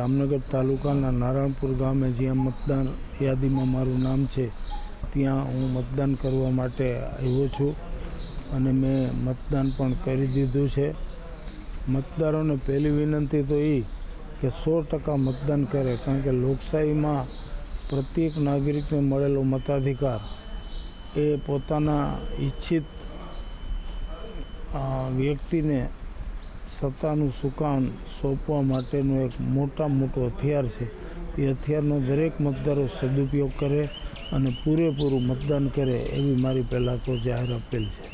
જામનગર તાલુકાના નારાયણપુર ગામે જ્યાં મતદાર યાદીમાં મારું નામ છે ત્યાં હું મતદાન કરવા માટે આવ્યો છું અને મેં મતદાન પણ કરી દીધું છે। મતદારોને પહેલી વિનંતી તો એ કે 100% મતદાન કરે, કારણ કે લોકશાહીમાં પ્રત્યેક નાગરિકને મળેલો મતાધિકાર એ પોતાના ઈચ્છિત વ્યક્તિને સત્તાનું સુકાન સોંપવા માટેનું એક મોટું હથિયાર છે। એ હથિયારનો દરેક મતદારો સદુપયોગ કરે અને પૂરેપૂરું મતદાન કરે એવી મારી પહેલાં તો જાહેર અપીલ છે।